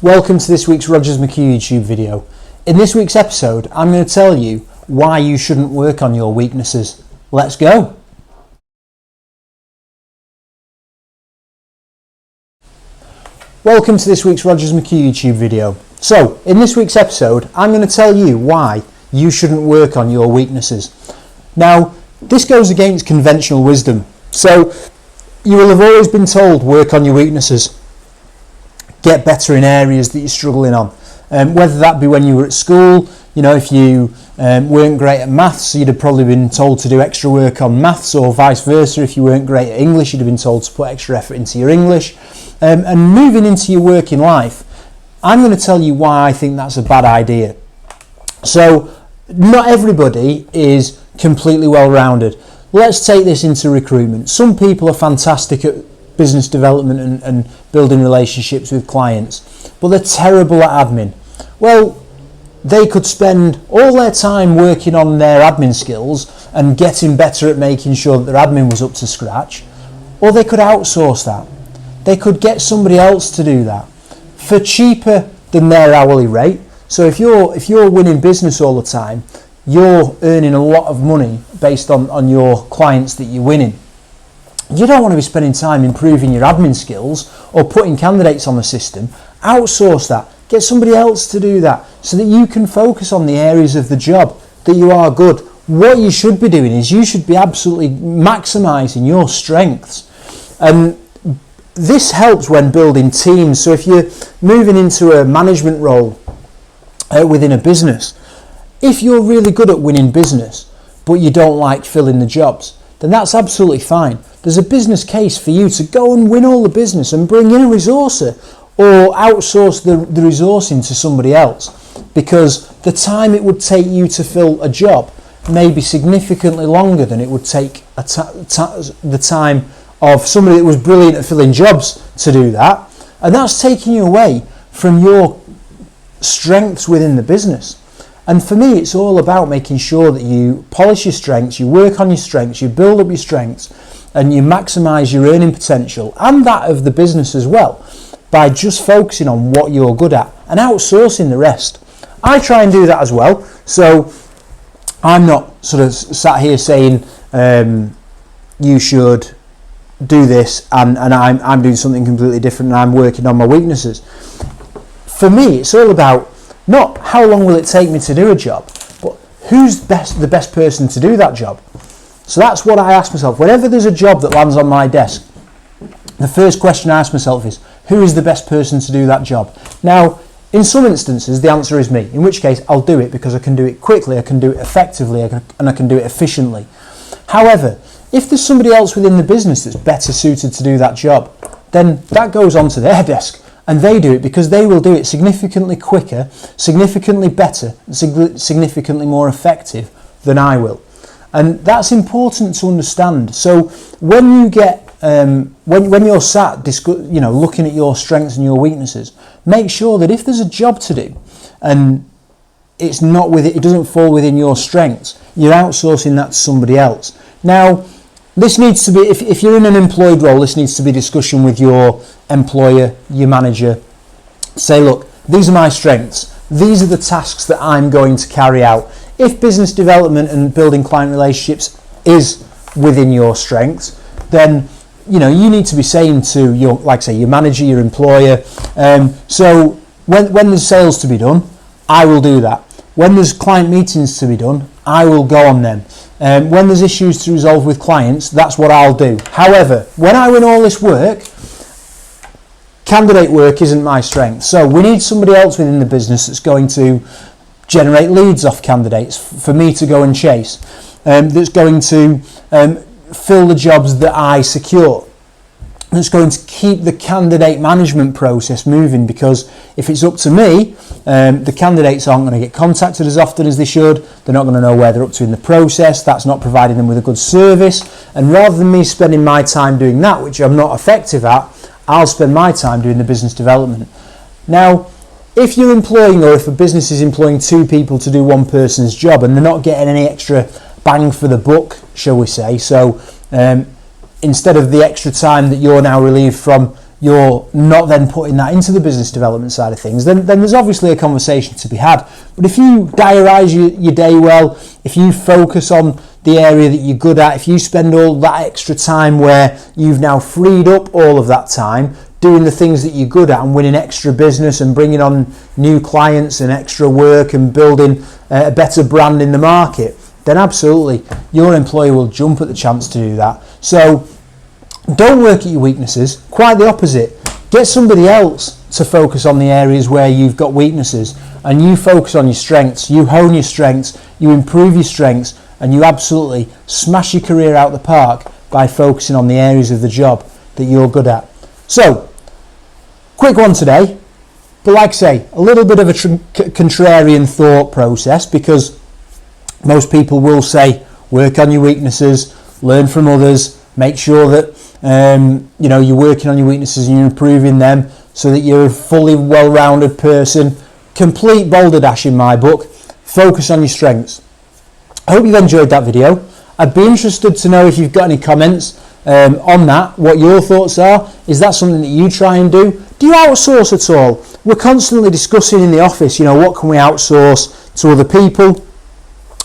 Welcome to this week's Rogers McHugh YouTube video. In this week's episode, I'm going to tell you why you shouldn't work on your weaknesses. Let's go! Welcome to this week's Rogers McHugh YouTube video. So, in this week's episode, I'm going to tell you why you shouldn't work on your weaknesses. Now, this goes against conventional wisdom. So, you will have always been told work on your weaknesses. Get better in areas that you're struggling on. Whether that be when you were at school, if you weren't great at maths, you'd have probably been told to do extra work on maths, or vice versa. If you weren't great at English, you'd have been told to put extra effort into your English. And moving into your working life, I'm going to tell you why I think that's a bad idea. So, not everybody is completely well-rounded. Let's take this into recruitment. Some people are fantastic at business development and building relationships with clients, but they're terrible at admin. Well, they could spend all their time working on their admin skills and getting better at making sure that their admin was up to scratch, or they could outsource that. They could get somebody else to do that for cheaper than their hourly rate. So if you're winning business all the time, you're earning a lot of money based on your clients that you're winning. You don't want to be spending time improving your admin skills or putting candidates on the system. Outsource that. Get somebody else to do that so that you can focus on the areas of the job that you are good. What you should be doing is you should be absolutely maximising your strengths. And this helps when building teams. So if you're moving into a management role within a business, if you're really good at winning business but you don't like filling the jobs, then that's absolutely fine. There's a business case for you to go and win all the business and bring in a resourcer, or outsource the resourcing to somebody else, because the time it would take you to fill a job may be significantly longer than it would take the time of somebody that was brilliant at filling jobs to do that, and that's taking you away from your strengths within the business. And for me, it's all about making sure that you polish your strengths, you work on your strengths, you build up your strengths, and you maximise your earning potential and that of the business as well, by just focusing on what you're good at and outsourcing the rest. I try and do that as well. So I'm not sort of sat here saying you should do this and I'm doing something completely different and I'm working on my weaknesses. For me, it's all about not how long will it take me to do a job, but who's the best person to do that job. So that's what I ask myself. Whenever there's a job that lands on my desk, the first question I ask myself is, who is the best person to do that job? Now, in some instances, the answer is me, in which case I'll do it because I can do it quickly, I can do it effectively, and I can do it efficiently. However, if there's somebody else within the business that's better suited to do that job, then that goes onto their desk. And they do it because they will do it significantly quicker, significantly better, significantly more effective than I will. And that's important to understand. So when you get, when you're sat, looking at your strengths and your weaknesses, make sure that if there's a job to do and it doesn't fall within your strengths, you're outsourcing that to somebody else. Now, this needs to be, if you're in an employed role, this needs to be discussion with your employer, your manager. Say, look, these are my strengths. These are the tasks that I'm going to carry out. If business development and building client relationships is within your strengths, then you need to be saying to your manager, your employer. So when there's sales to be done, I will do that. When there's client meetings to be done, I will go on them. When there's issues to resolve with clients, that's what I'll do. However, when I win all this work, candidate work isn't my strength. So we need somebody else within the business that's going to generate leads off candidates for me to go and chase, that's going to fill the jobs that I secure, that's going to keep the candidate management process moving, because if it's up to me, the candidates aren't going to get contacted as often as they should, they're not going to know where they're up to in the process, that's not providing them with a good service, and rather than me spending my time doing that, which I'm not effective at, I'll spend my time doing the business development. Now, if you're employing, or if a business is employing two people to do one person's job and they're not getting any extra bang for the buck, shall we say, so instead of the extra time that you're now relieved from you're not then putting that into the business development side of things, then there's obviously a conversation to be had. But if you diarise your day well, if you focus on the area that you're good at, if you spend all that extra time where you've now freed up all of that time doing the things that you're good at and winning extra business and bringing on new clients and extra work and building a better brand in the market, then absolutely your employer will jump at the chance to do that. So don't work at your weaknesses, quite the opposite. Get somebody else to focus on the areas where you've got weaknesses, and you focus on your strengths, you hone your strengths, you improve your strengths, and you absolutely smash your career out the park by focusing on the areas of the job that you're good at. So, quick one today, but like I say, a little bit of a contrarian thought process, because most people will say, work on your weaknesses, learn from others, make sure that you're working on your weaknesses and you're improving them so that you're a fully well-rounded person. Complete balderdash in my book. Focus on your strengths. I hope you've enjoyed that video. I'd be interested to know if you've got any comments on that, what your thoughts are. Is that something that you try and do? Do you outsource at all? We're constantly discussing in the office, what can we outsource to other people?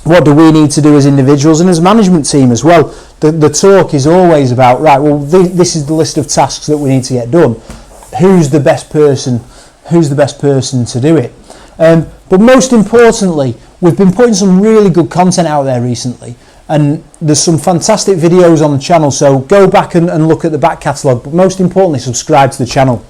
What do we need to do as individuals and as a management team as well? The talk is always about, right, well, this is the list of tasks that we need to get done. Who's the best person? Who's the best person to do it? But most importantly, we've been putting some really good content out there recently, and there's some fantastic videos on the channel, so go back and look at the back catalogue, but most importantly, subscribe to the channel.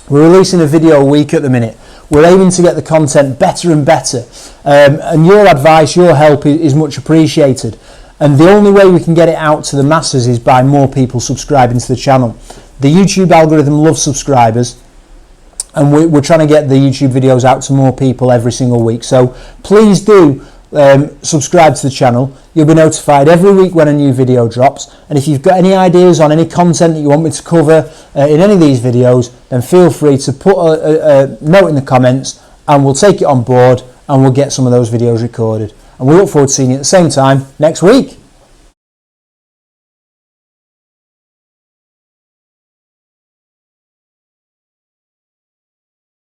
We're releasing a video a week at the minute. We're aiming to get the content better and better, and your advice, your help is much appreciated. And the only way we can get it out to the masses is by more people subscribing to the channel. The YouTube algorithm loves subscribers, and we're trying to get the YouTube videos out to more people every single week. So please do subscribe to the channel. You'll be notified every week when a new video drops. And if you've got any ideas on any content that you want me to cover in any of these videos, then feel free to put a note in the comments, and we'll take it on board and we'll get some of those videos recorded. And we look forward to seeing you at the same time next week.